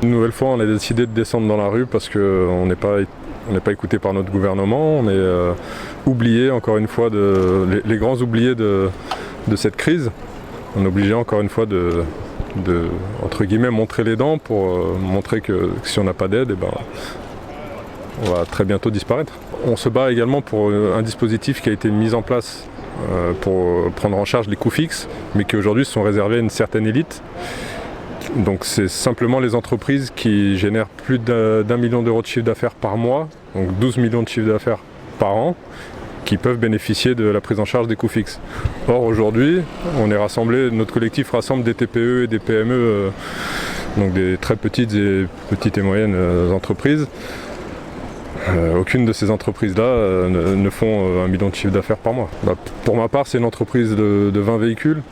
Une nouvelle fois, on a décidé de descendre dans la rue parce qu'on n'est pas écouté par notre gouvernement. On est oublié, encore une fois, les grands oubliés de cette crise. On est obligé, encore une fois, de entre guillemets, montrer les dents pour montrer que si on n'a pas d'aide, on va très bientôt disparaître. On se bat également pour un dispositif qui a été mis en place pour prendre en charge les coûts fixes, mais qui aujourd'hui sont réservés à une certaine élite. Donc c'est simplement les entreprises qui génèrent plus d'1 million d'euros de chiffre d'affaires par mois, donc 12 millions de chiffre d'affaires par an, qui peuvent bénéficier de la prise en charge des coûts fixes. Or aujourd'hui, on est rassemblés, notre collectif rassemble des TPE et des PME, donc des très petites et moyennes entreprises. Aucune de ces entreprises-là ne font 1 million de chiffre d'affaires par mois. Pour ma part, c'est une entreprise de 20 véhicules,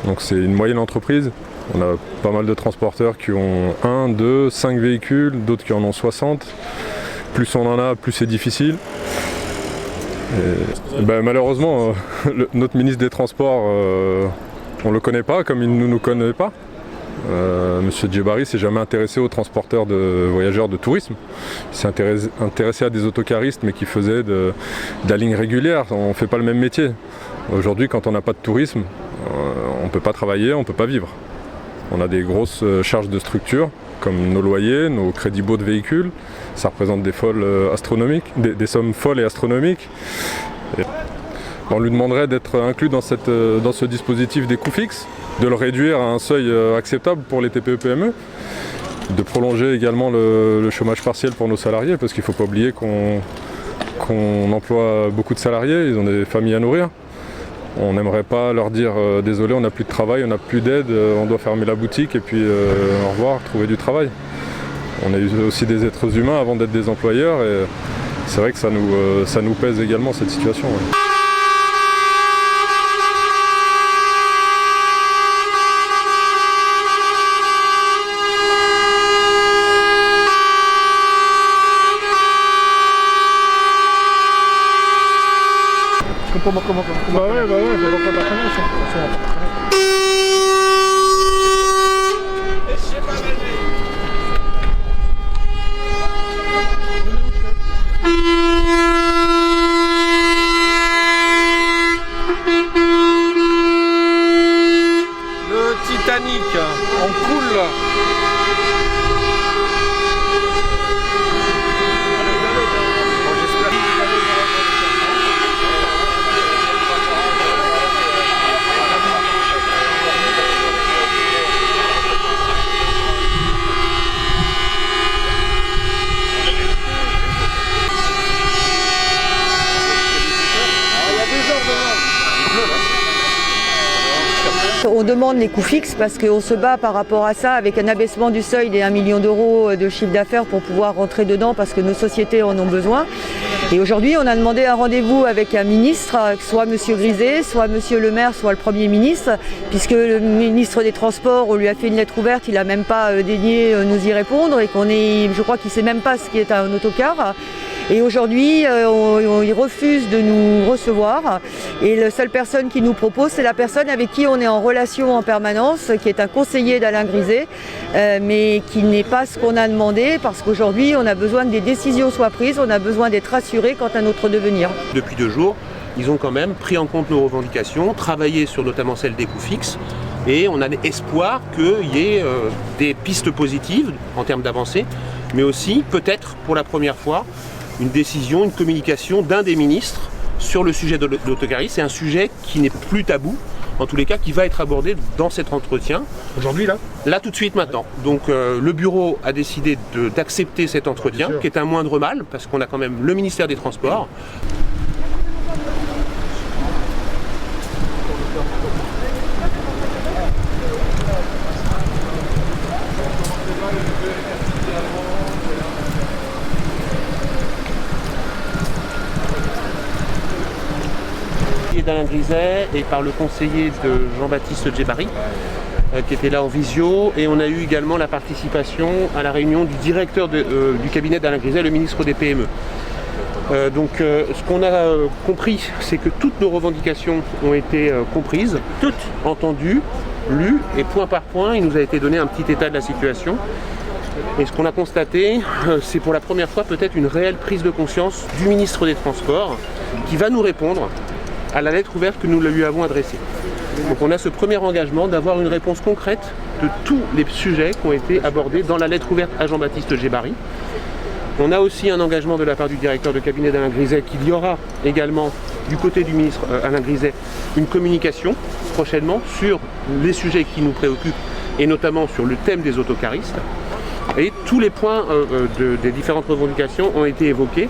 donc c'est une moyenne entreprise. On a pas mal de transporteurs qui ont 1, 2, 5 véhicules, d'autres qui en ont 60. Plus on en a, plus c'est difficile. Malheureusement, notre ministre des Transports, on ne le connaît pas comme il ne nous connaît pas. Monsieur Djebari s'est jamais intéressé aux transporteurs de voyageurs de tourisme. Il s'est intéressé à des autocaristes mais qui faisaient de la ligne régulière. On ne fait pas le même métier. Aujourd'hui, quand on n'a pas de tourisme, on ne peut pas travailler, on ne peut pas vivre. On a des grosses charges de structure, comme nos loyers, nos crédits baux de véhicules. Ça représente des sommes folles et astronomiques. On lui demanderait d'être inclus dans ce dispositif des coûts fixes, de le réduire à un seuil acceptable pour les TPE-PME, de prolonger également le chômage partiel pour nos salariés, parce qu'il ne faut pas oublier qu'on emploie beaucoup de salariés, ils ont des familles à nourrir. On n'aimerait pas leur dire désolé, on n'a plus de travail, on n'a plus d'aide, on doit fermer la boutique et puis au revoir, trouver du travail. On est aussi des êtres humains avant d'être des employeurs et c'est vrai que ça nous pèse également cette situation. Ouais. Comment Bah ouais, je vais reprendre la connexion. Le Titanic, on coule. On demande les coûts fixes parce qu'on se bat par rapport à ça avec un abaissement du seuil des 1 million d'euros de chiffre d'affaires pour pouvoir rentrer dedans parce que nos sociétés en ont besoin. Et aujourd'hui, on a demandé un rendez-vous avec un ministre, soit M. Griset, soit M. Le Maire, soit le Premier ministre, puisque le ministre des Transports, on lui a fait une lettre ouverte, il n'a même pas daigné nous y répondre et je crois qu'il ne sait même pas ce qu'est un autocar. Et aujourd'hui, il refuse de nous recevoir et la seule personne qui nous propose, c'est la personne avec qui on est en relation en permanence, qui est un conseiller d'Alain Griset, mais qui n'est pas ce qu'on a demandé parce qu'aujourd'hui, on a besoin que des décisions soient prises, on a besoin d'être assurés quant à notre devenir. Depuis 2 jours, ils ont quand même pris en compte nos revendications, travaillé sur notamment celle des coûts fixes, et on a espoir qu'il y ait des pistes positives en termes d'avancée, mais aussi, peut-être pour la première fois, une décision, une communication d'un des ministres sur le sujet de l'autocarisme. C'est un sujet qui n'est plus tabou, en tous les cas qui va être abordé dans cet entretien. Aujourd'hui là ? Là tout de suite maintenant. Donc le bureau a décidé d'accepter cet entretien, qui est un moindre mal, parce qu'on a quand même le ministère des Transports. d'Alain Griset et par le conseiller de Jean-Baptiste Djebari qui était là en visio, et on a eu également la participation à la réunion du directeur du cabinet d'Alain Griset, le ministre des PME. Ce qu'on a compris, c'est que toutes nos revendications ont été comprises, toutes entendues, lues, et point par point, il nous a été donné un petit état de la situation. Et ce qu'on a constaté, c'est pour la première fois peut-être une réelle prise de conscience du ministre des Transports qui va nous répondre à la lettre ouverte que nous lui avons adressée. Donc on a ce premier engagement d'avoir une réponse concrète de tous les sujets qui ont été abordés dans la lettre ouverte à Jean-Baptiste Djebari. On a aussi un engagement de la part du directeur de cabinet d'Alain Griset qu'il y aura également du côté du ministre Alain Griset une communication prochainement sur les sujets qui nous préoccupent et notamment sur le thème des autocaristes. Et tous les points des différentes revendications ont été évoqués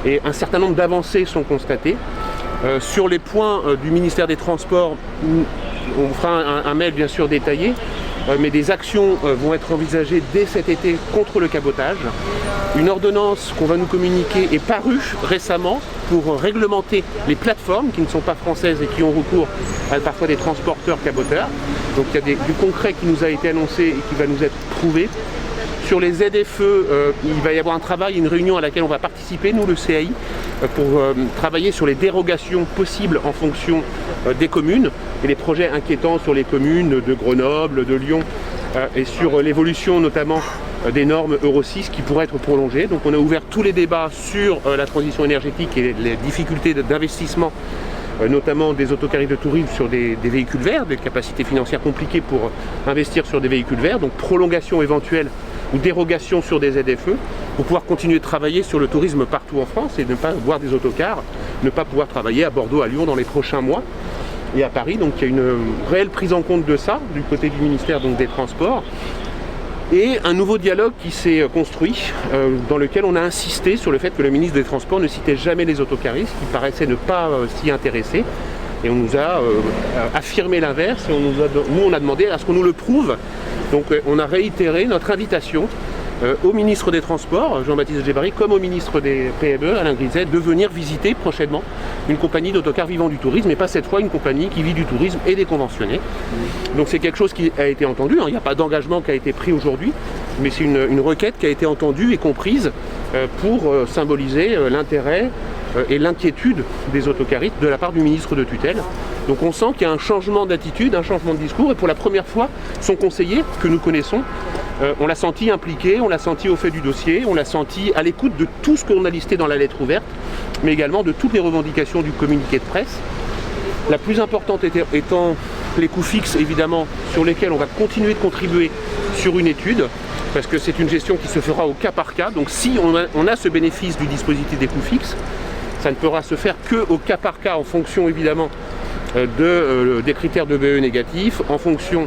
et un certain nombre d'avancées sont constatées. Sur les points du ministère des Transports, on fera un mail bien sûr détaillé, mais des actions vont être envisagées dès cet été contre le cabotage. Une ordonnance qu'on va nous communiquer est parue récemment pour réglementer les plateformes qui ne sont pas françaises et qui ont recours à parfois des transporteurs caboteurs. Donc il y a du concret qui nous a été annoncé et qui va nous être prouvé. Sur les ZFE, il va y avoir un travail, une réunion à laquelle on va participer, nous le CAI, pour travailler sur les dérogations possibles en fonction des communes et les projets inquiétants sur les communes de Grenoble, de Lyon et sur l'évolution notamment des normes Euro 6 qui pourraient être prolongées. Donc on a ouvert tous les débats sur la transition énergétique et les difficultés d'investissement notamment des autocaristes de tourisme sur des véhicules verts, des capacités financières compliquées pour investir sur des véhicules verts, donc prolongation éventuelle ou dérogation sur des ZFE pour pouvoir continuer de travailler sur le tourisme partout en France et ne pas voir des autocars, ne pas pouvoir travailler à Bordeaux, à Lyon dans les prochains mois et à Paris. Donc il y a une réelle prise en compte de ça du côté du ministère donc, des Transports. Et un nouveau dialogue qui s'est construit, dans lequel on a insisté sur le fait que le ministre des Transports ne citait jamais les autocaristes, qui paraissaient ne pas s'y intéresser. Et on nous a affirmé l'inverse, et on a demandé à ce qu'on nous le prouve. Donc on a réitéré notre invitation au ministre des Transports, Jean-Baptiste Djebari, comme au ministre des PME, Alain Griset, de venir visiter prochainement une compagnie d'autocars vivant du tourisme, et pas cette fois une compagnie qui vit du tourisme et des conventionnés. Donc c'est quelque chose qui a été entendu, hein. Il n'y a pas d'engagement qui a été pris aujourd'hui, mais c'est une requête qui a été entendue et comprise pour symboliser l'intérêt et l'inquiétude des autocaristes de la part du ministre de tutelle. Donc on sent qu'il y a un changement d'attitude, un changement de discours, et pour la première fois, son conseiller, que nous connaissons, on l'a senti impliqué, on l'a senti au fait du dossier, on l'a senti à l'écoute de tout ce qu'on a listé dans la lettre ouverte, mais également de toutes les revendications du communiqué de presse. La plus importante étant les coûts fixes, évidemment, sur lesquels on va continuer de contribuer sur une étude, parce que c'est une gestion qui se fera au cas par cas. Donc si on a ce bénéfice du dispositif des coûts fixes, ça ne pourra se faire qu'au cas par cas, en fonction évidemment des critères de BE négatifs, en fonction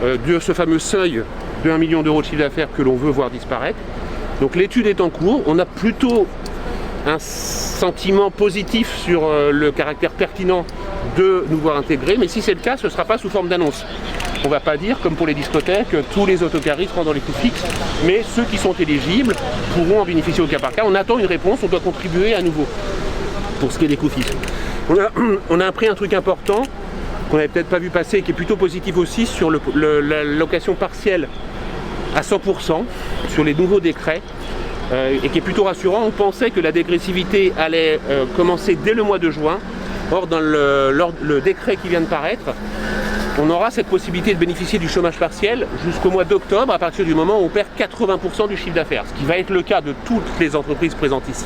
de ce fameux seuil de 1 million d'euros de chiffre d'affaires que l'on veut voir disparaître. Donc l'étude est en cours, on a plutôt un sentiment positif sur le caractère pertinent de nous voir intégrer, mais si c'est le cas, ce ne sera pas sous forme d'annonce. On ne va pas dire, comme pour les discothèques, tous les autocaristes rentrent dans les coûts fixes, mais ceux qui sont éligibles pourront en bénéficier au cas par cas. On attend une réponse, on doit contribuer à nouveau pour ce qui est des coûts fixes. On a appris un truc important qu'on n'avait peut-être pas vu passer et qui est plutôt positif aussi sur la location partielle à 100% sur les nouveaux décrets et qui est plutôt rassurant. On pensait que la dégressivité allait commencer dès le mois de juin. Or, dans le décret qui vient de paraître, on aura cette possibilité de bénéficier du chômage partiel jusqu'au mois d'octobre, à partir du moment où on perd 80% du chiffre d'affaires, ce qui va être le cas de toutes les entreprises présentes ici.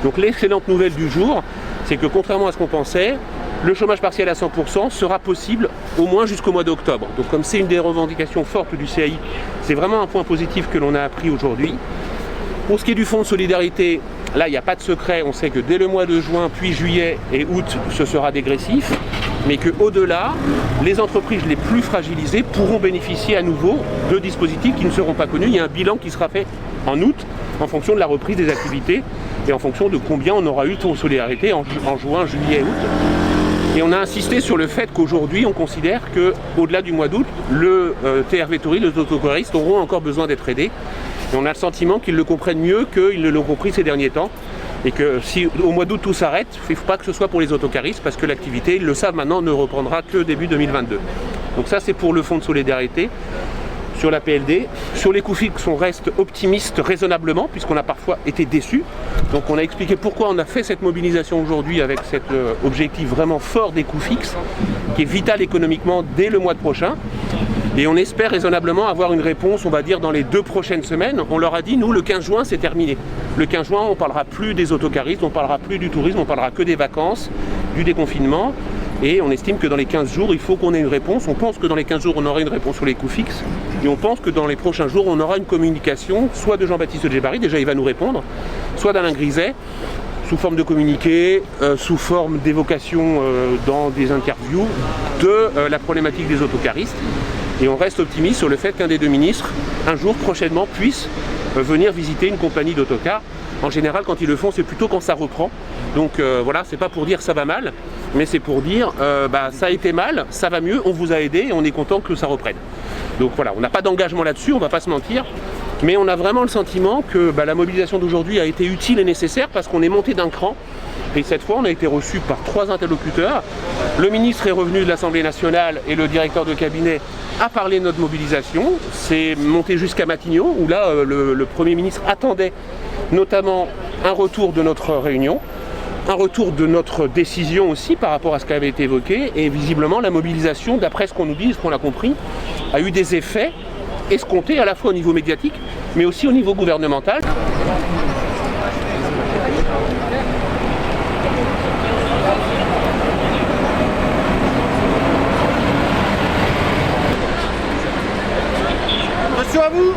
Donc l'excellente nouvelle du jour, c'est que contrairement à ce qu'on pensait, le chômage partiel à 100% sera possible au moins jusqu'au mois d'octobre. Donc comme c'est une des revendications fortes du CAI, c'est vraiment un point positif que l'on a appris aujourd'hui. Pour ce qui est du fonds de solidarité, là il n'y a pas de secret, on sait que dès le mois de juin, puis juillet et août, ce sera dégressif, mais qu'au-delà, les entreprises les plus fragilisées pourront bénéficier à nouveau de dispositifs qui ne seront pas connus. Il y a un bilan qui sera fait en août, en fonction de la reprise des activités et en fonction de combien on aura eu de fonds de solidarité en juin, juillet et août. Et on a insisté sur le fait qu'aujourd'hui, on considère qu'au-delà du mois d'août, le TRV Tourisme, les autocaristes auront encore besoin d'être aidés. Et on a le sentiment qu'ils le comprennent mieux qu'ils ne l'ont compris ces derniers temps. Et que si au mois d'août tout s'arrête, il ne faut pas que ce soit pour les autocaristes, parce que l'activité, ils le savent maintenant, ne reprendra que début 2022. Donc ça, c'est pour le fonds de solidarité. Sur la PLD, sur les coûts fixes, on reste optimiste raisonnablement, puisqu'on a parfois été déçus. Donc on a expliqué pourquoi on a fait cette mobilisation aujourd'hui avec cet objectif vraiment fort des coûts fixes, qui est vital économiquement dès le mois prochain. Et on espère raisonnablement avoir une réponse, on va dire, dans les 2 prochaines semaines. On leur a dit, nous, le 15 juin, c'est terminé. Le 15 juin, on ne parlera plus des autocaristes, on ne parlera plus du tourisme, on ne parlera que des vacances, du déconfinement. Et on estime que dans les 15 jours, il faut qu'on ait une réponse. On pense que dans les 15 jours, on aura une réponse sur les coûts fixes. Et on pense que dans les prochains jours, on aura une communication, soit de Jean-Baptiste Djebbari, déjà il va nous répondre, soit d'Alain Griset, sous forme de communiqué, sous forme d'évocation dans des interviews de la problématique des autocaristes. Et on reste optimiste sur le fait qu'un des 2 ministres, un jour prochainement, puisse venir visiter une compagnie d'autocars. En général, quand ils le font, c'est plutôt quand ça reprend. Donc voilà, c'est pas pour dire ça va mal, mais c'est pour dire ça a été mal, ça va mieux, on vous a aidé et on est content que ça reprenne. Donc voilà, on n'a pas d'engagement là-dessus, on va pas se mentir, mais on a vraiment le sentiment que la mobilisation d'aujourd'hui a été utile et nécessaire parce qu'on est monté d'un cran. Et cette fois, on a été reçu par 3 interlocuteurs. Le ministre est revenu de l'Assemblée nationale et le directeur de cabinet a parlé de notre mobilisation. C'est monté jusqu'à Matignon, où là, le Premier ministre attendait notamment un retour de notre réunion, un retour de notre décision aussi par rapport à ce qui avait été évoqué. Et visiblement, la mobilisation, d'après ce qu'on nous dit, ce qu'on a compris, a eu des effets escomptés à la fois au niveau médiatique, mais aussi au niveau gouvernemental. Attention à vous.